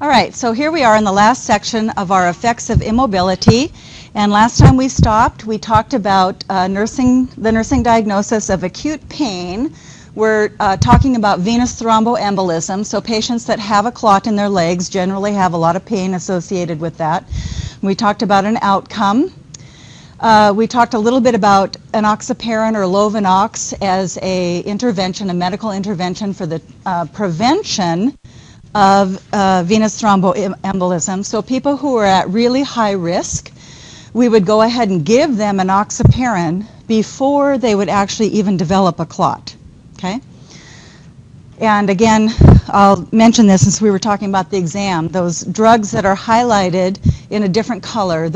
All right, so here we are in the last section of our effects of immobility. And last time we stopped, we talked about the nursing diagnosis of acute pain. We're talking about venous thromboembolism. So patients that have a clot in their legs generally have a lot of pain associated with that. We talked about an outcome. We talked a little bit about enoxaparin or Lovenox as a medical intervention for the prevention of venous thromboembolism. So people who are at really high risk, we would go ahead and give them enoxaparin before they would actually even develop a clot. Okay? And again, I'll mention this since we were talking about the exam. Those drugs that are highlighted in a different color,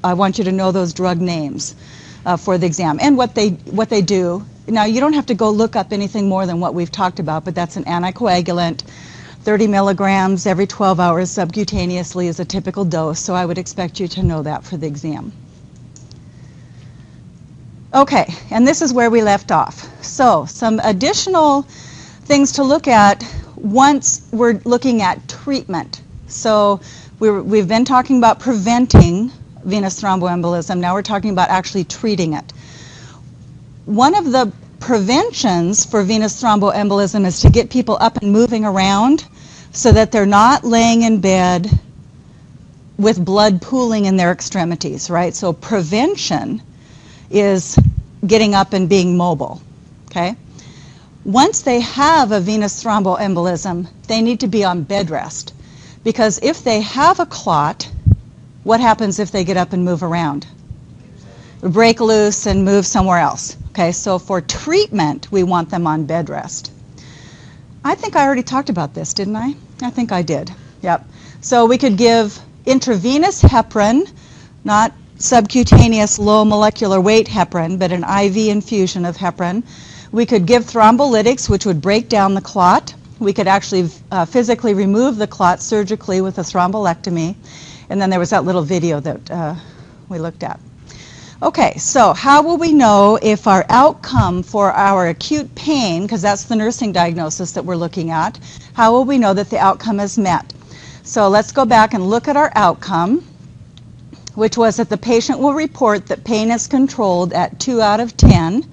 I want you to know those drug names for the exam and what they do. Now, you don't have to go look up anything more than what we've talked about, but that's an anticoagulant. 30 milligrams every 12 hours subcutaneously is a typical dose, so I would expect you to know that for the exam. Okay, and this is where we left off. So, some additional things to look at once we're looking at treatment. So, we've been talking about preventing venous thromboembolism. Now we're talking about actually treating it. One of the preventions for venous thromboembolism is to get people up and moving around so that they're not laying in bed with blood pooling in their extremities, right? So prevention is getting up and being mobile, okay? Once they have a venous thromboembolism, they need to be on bed rest, because if they have a clot, what happens if they get up and move around? Break loose and move somewhere else. Okay, so for treatment, we want them on bed rest. I think I already talked about this, didn't I? I think I did. Yep. So we could give intravenous heparin, not subcutaneous low molecular weight heparin, but an IV infusion of heparin. We could give thrombolytics, which would break down the clot. We could actually physically remove the clot surgically with a thrombolectomy. And then there was that little video that we looked at. Okay, so how will we know if our outcome for our acute pain, because that's the nursing diagnosis that we're looking at, how will we know that the outcome is met? So let's go back and look at our outcome, which was that the patient will report that pain is controlled at 2 out of 10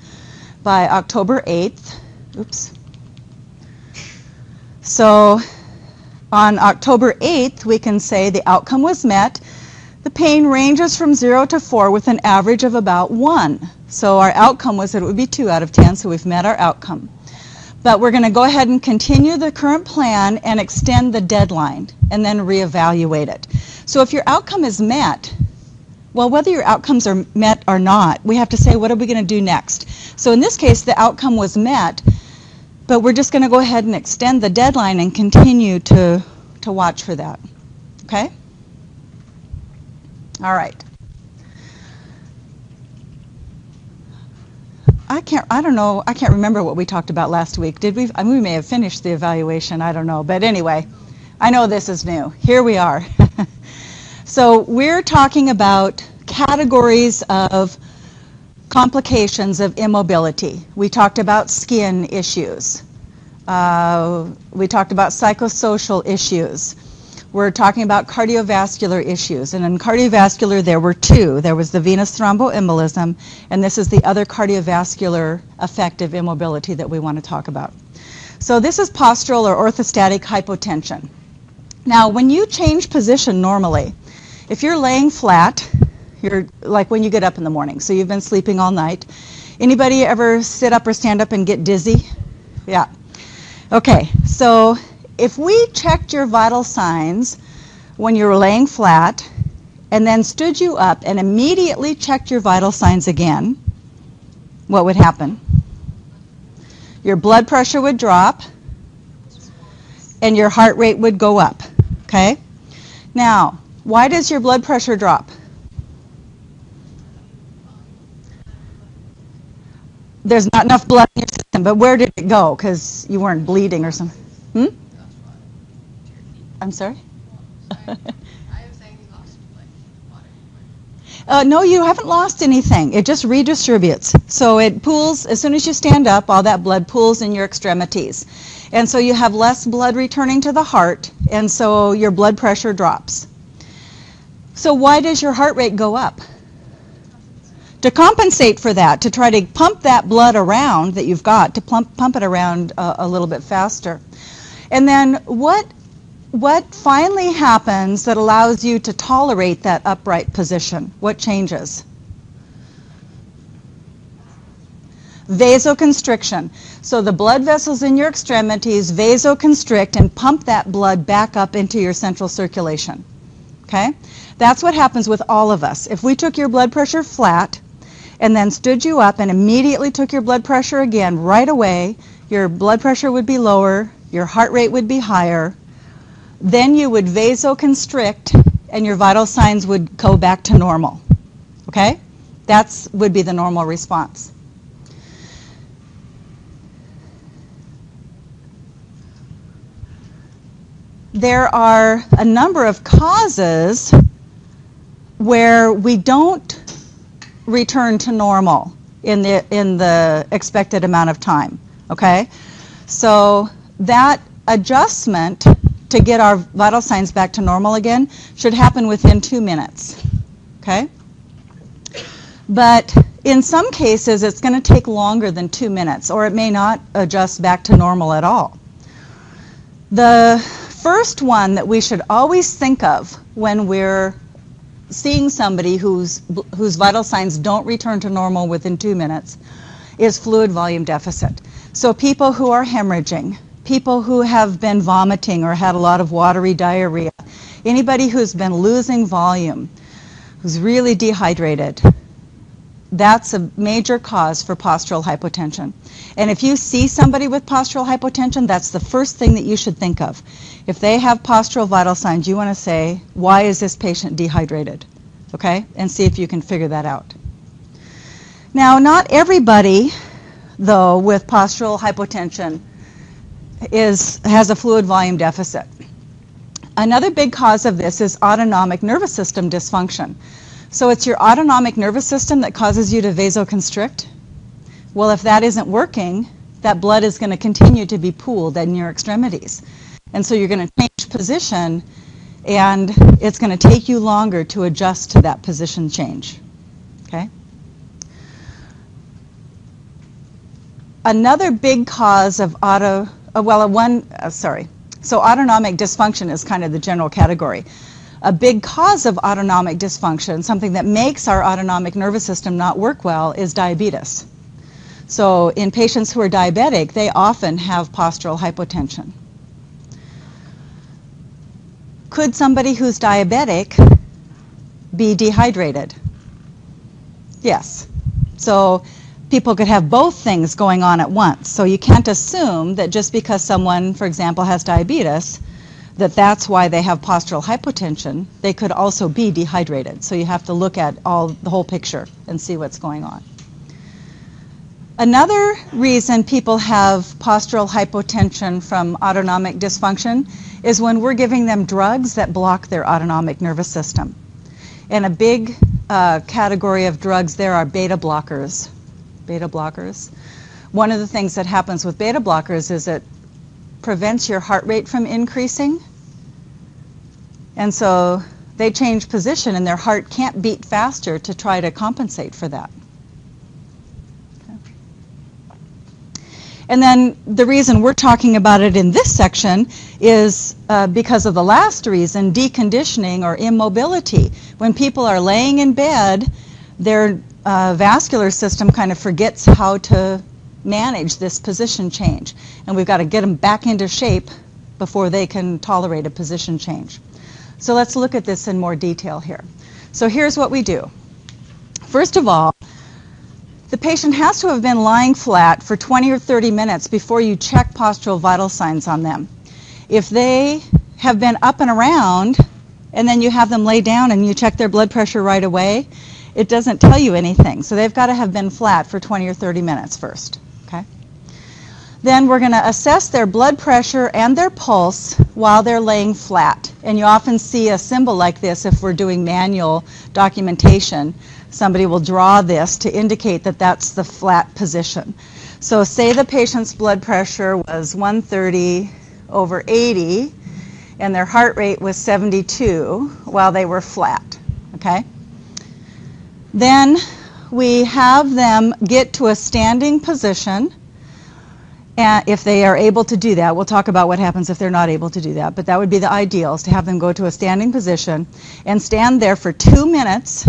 by October 8th. Oops. So on October 8th, we can say the outcome was met. The pain ranges from 0 to 4 with an average of about 1. So our outcome was that it would be 2 out of 10, so we've met our outcome. But we're going to go ahead and continue the current plan and extend the deadline and then reevaluate it. So if your outcome is met, well, whether your outcomes are met or not, we have to say, what are we going to do next? So in this case, the outcome was met, but we're just going to go ahead and extend the deadline and continue to watch for that. Okay? All right. I can't remember what we talked about last week. Did we? I mean, we may have finished the evaluation, I don't know. But anyway, I know this is new. Here we are. So we're talking about categories of complications of immobility. We talked about skin issues. We talked about psychosocial issues. We're talking about cardiovascular issues, and in cardiovascular there were two. There was the venous thromboembolism, and this is the other cardiovascular effect of immobility that we want to talk about. So this is postural or orthostatic hypotension. Now, when you change position normally, if you're laying flat, you're like when you get up in the morning, so you've been sleeping all night. Anybody ever sit up or stand up and get dizzy? Yeah. Okay, so if we checked your vital signs when you were laying flat and then stood you up and immediately checked your vital signs again, what would happen? Your blood pressure would drop and your heart rate would go up, okay? Now, why does your blood pressure drop? There's not enough blood in your system, but where did it go? Because you weren't bleeding or something. Hmm? I'm sorry? I was saying he lost water. No, you haven't lost anything. It just redistributes. So it pools, as soon as you stand up, all that blood pools in your extremities. And so you have less blood returning to the heart, and so your blood pressure drops. So why does your heart rate go up? To compensate for that, to try to pump that blood around that you've got, to pump it around a little bit faster. And then what finally happens that allows you to tolerate that upright position? What changes? Vasoconstriction. So the blood vessels in your extremities vasoconstrict and pump that blood back up into your central circulation. Okay? That's what happens with all of us. If we took your blood pressure flat and then stood you up and immediately took your blood pressure again right away, your blood pressure would be lower, your heart rate would be higher, then you would vasoconstrict and your vital signs would go back to normal. Okay? That would be the normal response. There are a number of causes where we don't return to normal in the expected amount of time. Okay? So that adjustment to get our vital signs back to normal again should happen within 2 minutes. Okay? But in some cases, it's going to take longer than 2 minutes, or it may not adjust back to normal at all. The first one that we should always think of when we're seeing somebody whose vital signs don't return to normal within 2 minutes is fluid volume deficit. So people who are hemorrhaging, people who have been vomiting or had a lot of watery diarrhea, anybody who's been losing volume, who's really dehydrated, that's a major cause for postural hypotension. And if you see somebody with postural hypotension, that's the first thing that you should think of. If they have postural vital signs, you want to say, why is this patient dehydrated? Okay? And see if you can figure that out. Now, not everybody, though, with postural hypotension has a fluid volume deficit. Another big cause of this is autonomic nervous system dysfunction. So it's your autonomic nervous system that causes you to vasoconstrict. Well, if that isn't working, that blood is going to continue to be pooled in your extremities. And so you're going to change position, and it's going to take you longer to adjust to that position change. Okay? Another big cause of autonomic dysfunction is kind of the general category. A big cause of autonomic dysfunction, something that makes our autonomic nervous system not work well, is diabetes. So in patients who are diabetic, they often have postural hypotension. Could somebody who's diabetic be dehydrated? Yes. So people could have both things going on at once. So you can't assume that just because someone, for example, has diabetes, that's why they have postural hypotension. They could also be dehydrated. So you have to look at the whole picture and see what's going on. Another reason people have postural hypotension from autonomic dysfunction is when we're giving them drugs that block their autonomic nervous system. And a big category of drugs there are beta blockers. Beta blockers. One of the things that happens with beta blockers is it prevents your heart rate from increasing. And so they change position and their heart can't beat faster to try to compensate for that. And then the reason we're talking about it in this section is because of the last reason, deconditioning or immobility. When people are laying in bed, their vascular system kind of forgets how to manage this position change. And we've got to get them back into shape before they can tolerate a position change. So let's look at this in more detail here. So here's what we do. First of all, the patient has to have been lying flat for 20 or 30 minutes before you check postural vital signs on them. If they have been up and around and then you have them lay down and you check their blood pressure right away, it doesn't tell you anything. So they've got to have been flat for 20 or 30 minutes first. Okay? Then we're going to assess their blood pressure and their pulse while they're laying flat. And you often see a symbol like this if we're doing manual documentation. Somebody will draw this to indicate that that's the flat position. So say the patient's blood pressure was 130/80 and their heart rate was 72 while they were flat, okay? Then we have them get to a standing position, and if they are able to do that. We'll talk about what happens if they're not able to do that, but that would be the ideal, is to have them go to a standing position and stand there for 2 minutes,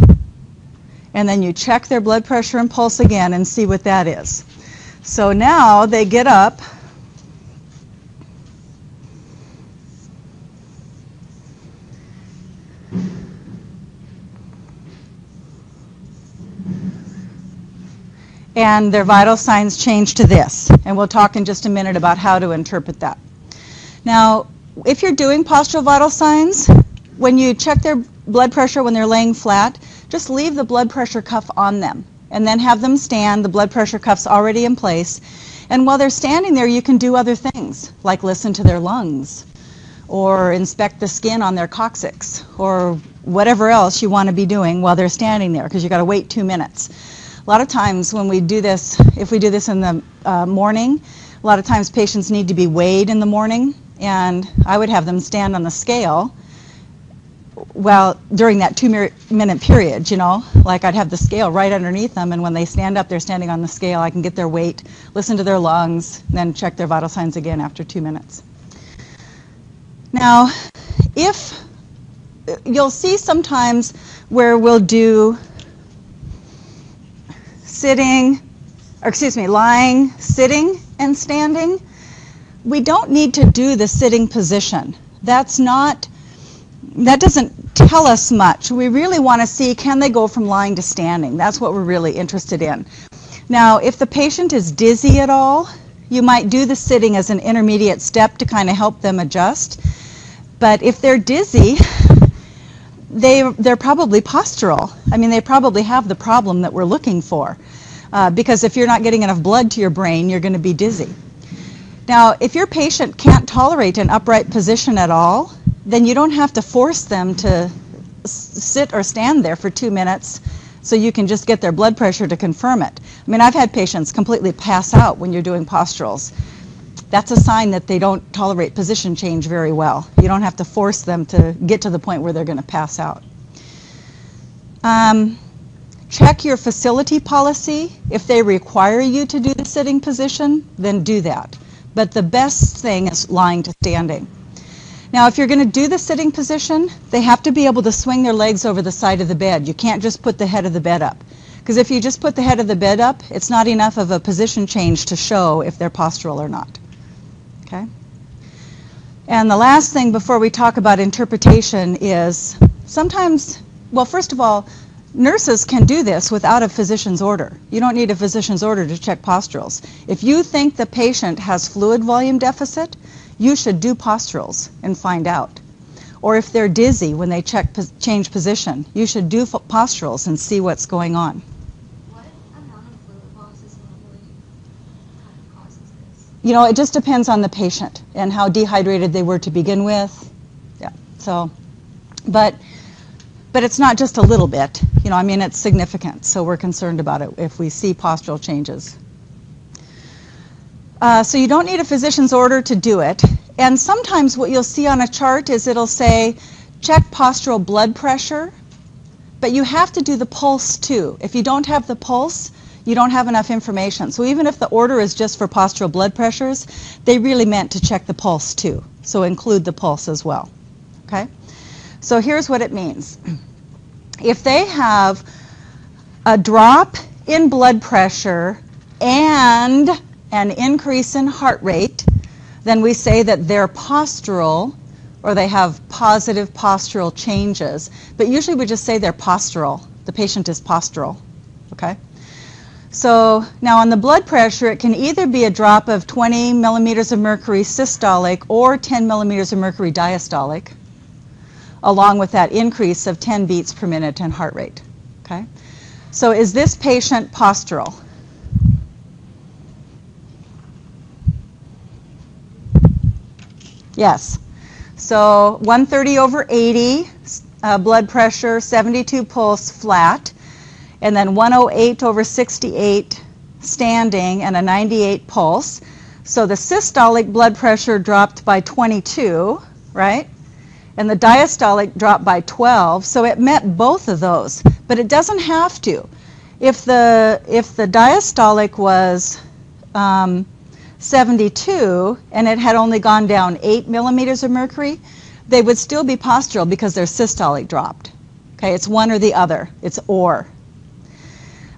and then you check their blood pressure and pulse again and see what that is. So now they get up, and their vital signs change to this. And we'll talk in just a minute about how to interpret that. Now, if you're doing postural vital signs, when you check their blood pressure when they're laying flat, just leave the blood pressure cuff on them and then have them stand. The blood pressure cuff's already in place. And while they're standing there, you can do other things, like listen to their lungs or inspect the skin on their coccyx or whatever else you want to be doing while they're standing there, because you've got to wait 2 minutes. A lot of times when we do this, if we do this in the morning, a lot of times patients need to be weighed in the morning, and I would have them stand on the scale during that 2-minute period, you know, like I'd have the scale right underneath them, and when they stand up, they're standing on the scale. I can get their weight, listen to their lungs, then check their vital signs again after 2 minutes. Now, if you'll see sometimes where we'll do lying, sitting, and standing, we don't need to do the sitting position. That doesn't tell us much. We really want to see, can they go from lying to standing? That's what we're really interested in. Now, if the patient is dizzy at all, you might do the sitting as an intermediate step to kind of help them adjust. But if they're dizzy, they're probably postural. I mean, they probably have the problem that we're looking for. Because if you're not getting enough blood to your brain, you're going to be dizzy. Now, if your patient can't tolerate an upright position at all, then you don't have to force them to sit or stand there for 2 minutes so you can just get their blood pressure to confirm it. I mean, I've had patients completely pass out when you're doing posturals. That's a sign that they don't tolerate position change very well. You don't have to force them to get to the point where they're going to pass out. Check your facility policy. If they require you to do the sitting position, then do that. But the best thing is lying to standing. Now, if you're going to do the sitting position, they have to be able to swing their legs over the side of the bed. You can't just put the head of the bed up. Because if you just put the head of the bed up, it's not enough of a position change to show if they're postural or not. Okay? And the last thing before we talk about interpretation is sometimes, well, first of all, nurses can do this without a physician's order. You don't need a physician's order to check posturals. If you think the patient has fluid volume deficit, you should do posturals and find out. Or if they're dizzy when they change position, you should do posturals and see what's going on. What amount of fluid loss is normally kind of causes this? You know, it just depends on the patient and how dehydrated they were to begin with. Yeah. So, but it's not just a little bit. You know, I mean, it's significant, so we're concerned about it if we see postural changes. So you don't need a physician's order to do it. And sometimes what you'll see on a chart is it'll say, check postural blood pressure, but you have to do the pulse too. If you don't have the pulse, you don't have enough information. So even if the order is just for postural blood pressures, they really meant to check the pulse too. So include the pulse as well. Okay? So here's what it means. If they have a drop in blood pressure and an increase in heart rate, then we say that they're postural, or they have positive postural changes. But usually we just say they're postural. The patient is postural. Okay? So now on the blood pressure, it can either be a drop of 20 millimeters of mercury systolic or 10 millimeters of mercury diastolic, along with that increase of 10 beats per minute in heart rate. Okay? So is this patient postural? Yes. So 130 over 80, blood pressure, 72 pulse, flat, and then 108 over 68, standing, and a 98 pulse. So the systolic blood pressure dropped by 22, right? And the diastolic dropped by 12, so it met both of those, but it doesn't have to. If the diastolic was 72 and it had only gone down 8 millimeters of mercury, they would still be postural because their systolic dropped. Okay, it's one or the other. It's or.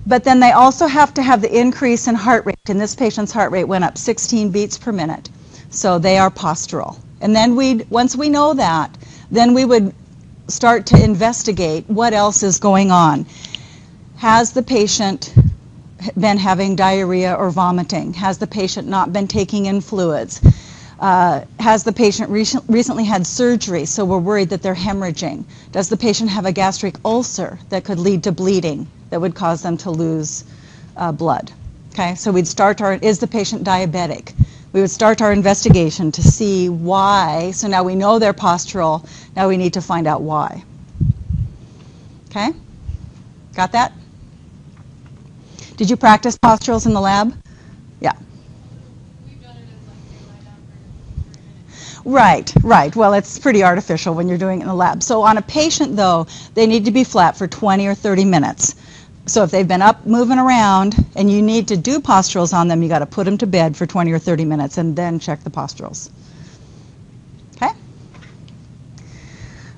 But then they also have to have the increase in heart rate, and this patient's heart rate went up 16 beats per minute. So they are postural. And then once we know that, then we would start to investigate what else is going on. Has the patient been having diarrhea or vomiting? Has the patient not been taking in fluids? Has the patient recently had surgery, so we're worried that they're hemorrhaging? Does the patient have a gastric ulcer that could lead to bleeding that would cause them to lose blood? Okay, so we'd start is the patient diabetic? We would start our investigation to see why. So now we know they're postural. Now we need to find out why. Okay? Got that? Did you practice posturals in the lab? Yeah. We've done it as like they lie down for 30 minutes. Right. Well, it's pretty artificial when you're doing it in the lab. So on a patient, though, they need to be flat for 20 or 30 minutes. So if they've been up moving around and you need to do posturals on them, you got to put them to bed for 20 or 30 minutes and then check the posturals. Okay?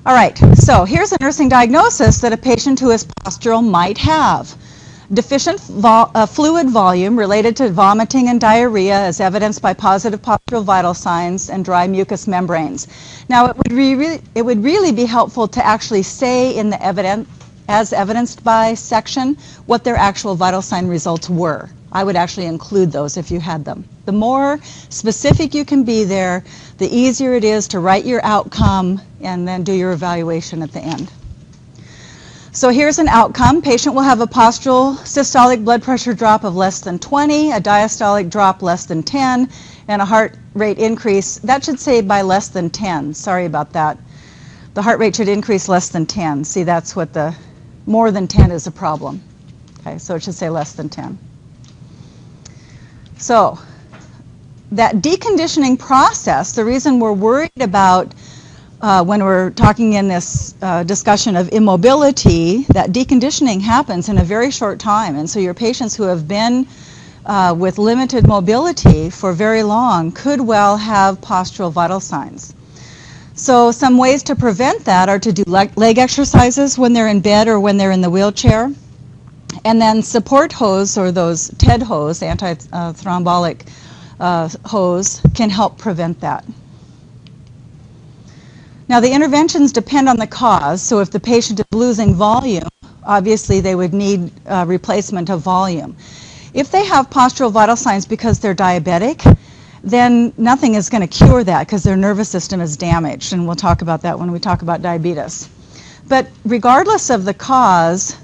All right, so here's a nursing diagnosis that a patient who is postural might have. Deficient fluid volume related to vomiting and diarrhea as evidenced by positive postural vital signs and dry mucous membranes. Now, it would really be helpful to actually say in the evidence, as evidenced by section, what their actual vital sign results were. I would actually include those if you had them. The more specific you can be there, the easier it is to write your outcome and then do your evaluation at the end. So here's an outcome. Patient will have a postural systolic blood pressure drop of less than 20, a diastolic drop less than 10, and a heart rate increase. That should say by less than 10. Sorry about that. The heart rate should increase less than 10. See, that's what the more than 10 is a problem. Okay, so it should say less than 10. So that deconditioning process, the reason we're worried about when we're talking in this discussion of immobility, that deconditioning happens in a very short time. And so your patients who have been with limited mobility for very long could well have postural vital signs. So some ways to prevent that are to do leg exercises when they're in bed or when they're in the wheelchair. And then support hose, or those TED hose, anti-thrombolic hose, can help prevent that. Now the interventions depend on the cause. So if the patient is losing volume, obviously they would need replacement of volume. If they have postural vital signs because they're diabetic, then nothing is going to cure that because their nervous system is damaged, and we'll talk about that when we talk about diabetes. But regardless of the cause,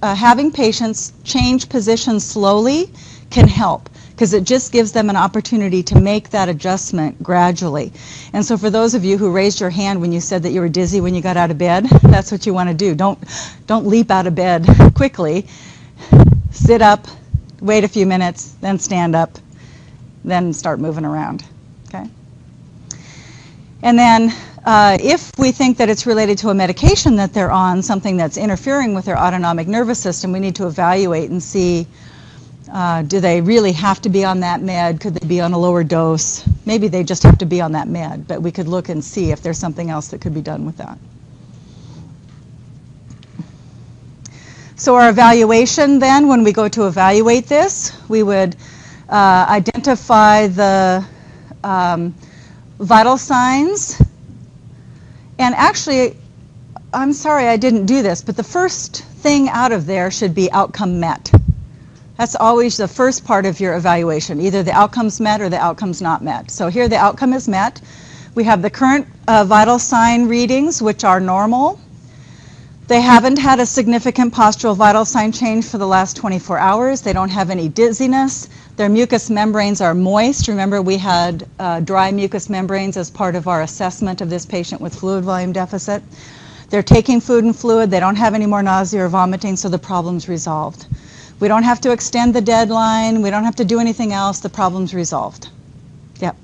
having patients change positions slowly can help because it just gives them an opportunity to make that adjustment gradually. And so for those of you who raised your hand when you said that you were dizzy when you got out of bed, that's what you want to do. Don't leap out of bed quickly. Sit up, wait a few minutes, then stand up, then start moving around, okay? And then if we think that it's related to a medication that they're on, something that's interfering with their autonomic nervous system, we need to evaluate and see, do they really have to be on that med? Could they be on a lower dose? Maybe they just have to be on that med, but we could look and see if there's something else that could be done with that. So our evaluation then, when we go to evaluate this, we would identify the vital signs. And actually, I'm sorry I didn't do this, but the first thing out of there should be outcome met. That's always the first part of your evaluation. Either the outcome's met or the outcome's not met. So here the outcome is met. We have the current vital sign readings, which are normal. They haven't had a significant postural vital sign change for the last 24 hours. They don't have any dizziness. Their mucous membranes are moist. Remember, we had dry mucous membranes as part of our assessment of this patient with fluid volume deficit. They're taking food and fluid. They don't have any more nausea or vomiting, so the problem's resolved. We don't have to extend the deadline. We don't have to do anything else. The problem's resolved. Yep.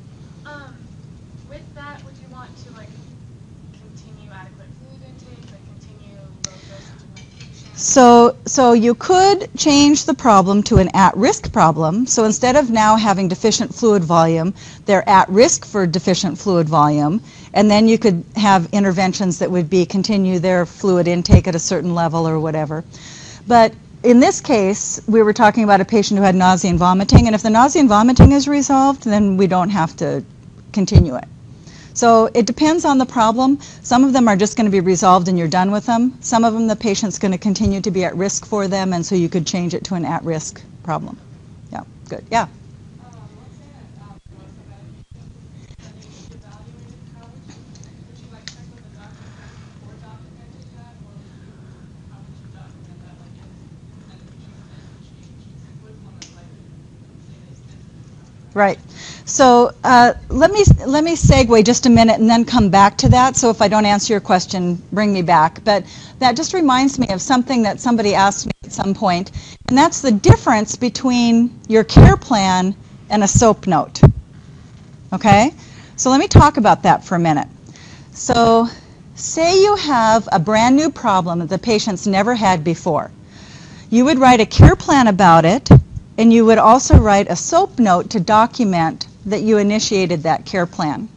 With that, would you want to continue adequate food intake, continue low dosage medication? So you could change the problem to an at-risk problem. So instead of now having deficient fluid volume, they're at risk for deficient fluid volume. And then you could have interventions that would be continue their fluid intake at a certain level or whatever. But in this case, we were talking about a patient who had nausea and vomiting, and if the nausea and vomiting is resolved, then we don't have to continue it. So it depends on the problem. Some of them are just going to be resolved and you're done with them. Some of them, the patient's going to continue to be at risk for them, and so you could change it to an at-risk problem. Yeah, good. Yeah? Right. So let me segue just a minute and then come back to that. So if I don't answer your question, bring me back. But that just reminds me of something that somebody asked me at some point, and that's the difference between your care plan and a SOAP note. Okay? So let me talk about that for a minute. So say you have a brand new problem that the patient's never had before. You would write a care plan about it, and you would also write a SOAP note to document that you initiated that care plan.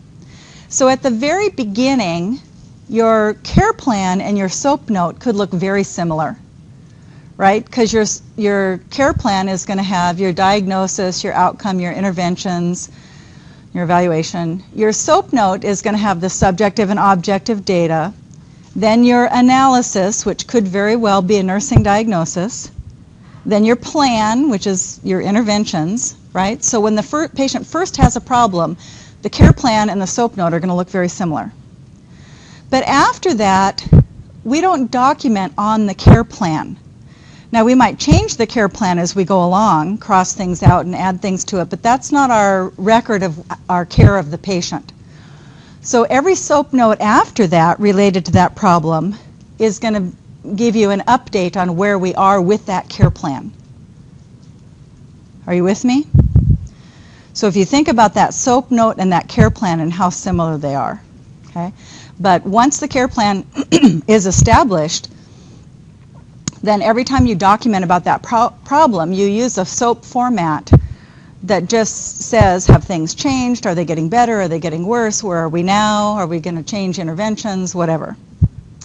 So at the very beginning, your care plan and your SOAP note could look very similar, right? Because your care plan is going to have your diagnosis, your outcome, your interventions, your evaluation. Your SOAP note is going to have the subjective and objective data, then your analysis, which could very well be a nursing diagnosis, then your plan, which is your interventions, right? So when the patient first has a problem, the care plan and the SOAP note are going to look very similar. But after that, we don't document on the care plan. Now, we might change the care plan as we go along, cross things out and add things to it, but that's not our record of our care of the patient. So every SOAP note after that related to that problem is going to give you an update on where we are with that care plan. Are you with me? So if you think about that SOAP note and that care plan and how similar they are, okay? But once the care plan is established, then every time you document about that problem, you use a SOAP format that just says, have things changed? Are they getting better? Are they getting worse? Where are we now? Are we going to change interventions? Whatever.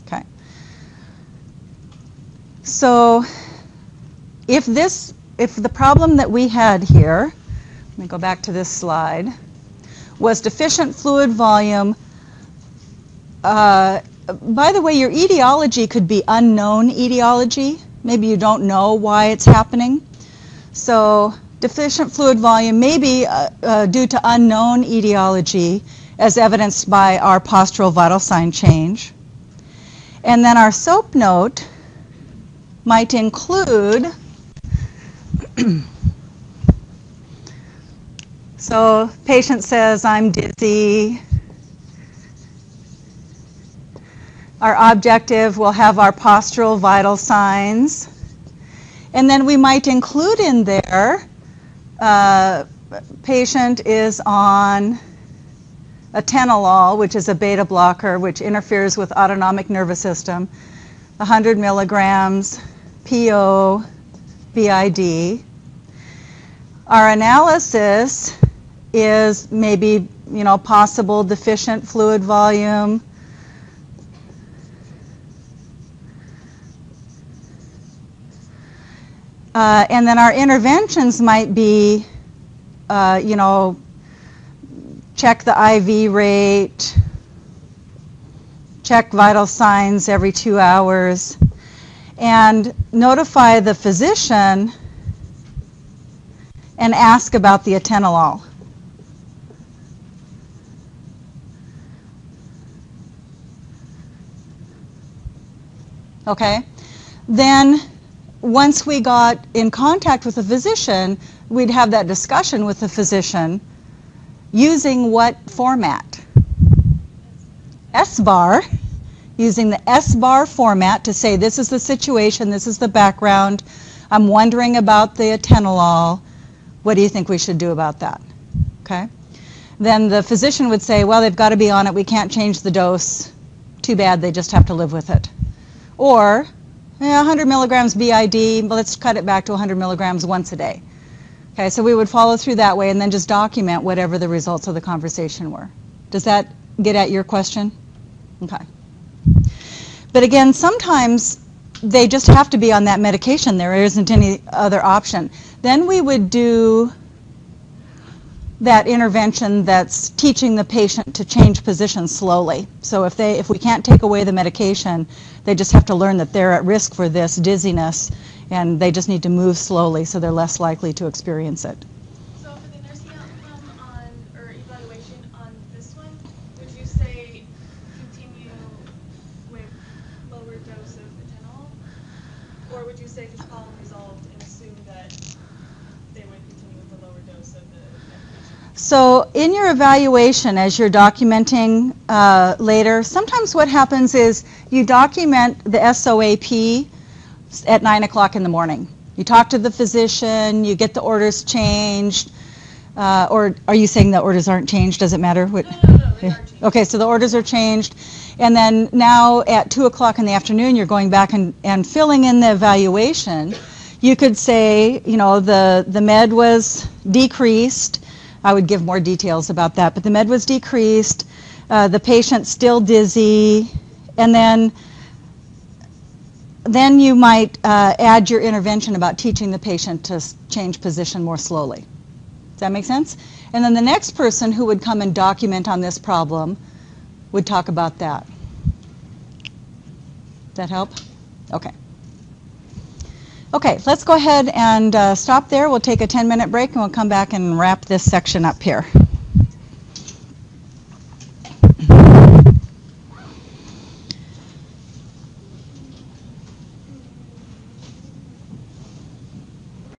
Okay. So if the problem that we had here, let me go back to this slide, was deficient fluid volume, by the way, your etiology could be unknown etiology. Maybe you don't know why it's happening. So deficient fluid volume may be due to unknown etiology as evidenced by our postural vital sign change. And then our SOAP note might include, so patient says, I'm dizzy. Our objective will have our postural vital signs. And then we might include in there, patient is on atenolol, which is a beta blocker, which interferes with autonomic nervous system, 100 milligrams, PO, BID. Our analysis is maybe, possible deficient fluid volume, and then our interventions might be, check the IV rate, check vital signs every 2 hours, and notify the physician and ask about the atenolol. Okay? Then once we got in contact with the physician, we'd have that discussion with the physician using what format? SBAR, using the SBAR format to say this is the situation, this is the background, I'm wondering about the atenolol, what do you think we should do about that? Okay? Then the physician would say, well, they've got to be on it, we can't change the dose, too bad, they just have to live with it. Or, 100 milligrams BID, but let's cut it back to 100 milligrams once a day. Okay, so we would follow through that way and then just document whatever the results of the conversation were. Does that get at your question? Okay. But again, sometimes they just have to be on that medication. There isn't any other option. Then we would do that intervention that's teaching the patient to change position slowly. So if we can't take away the medication, they just have to learn that they're at risk for this dizziness, and they just need to move slowly so they're less likely to experience it. So for the nursing outcome or evaluation on this one, would you say continue with lower dose of atenolol? Or would you say just problem resolved and assume that they would continue with the lower dose of the medication? So in your evaluation, as you're documenting later, sometimes what happens is you document the SOAP at 9 o'clock in the morning. You talk to the physician, you get the orders changed, or are you saying the orders aren't changed? Does it matter? No, they are changed. Okay, so the orders are changed. And then now at 2 o'clock in the afternoon, you're going back and filling in the evaluation. You could say, you know, the med was decreased. I would give more details about that, but the med was decreased. The patient's still dizzy. And then you might add your intervention about teaching the patient to change position more slowly. Does that make sense? And then the next person who would come and document on this problem would talk about that. Does that help? Okay. Okay, let's go ahead and stop there. We'll take a 10-minute break and we'll come back and wrap this section up here.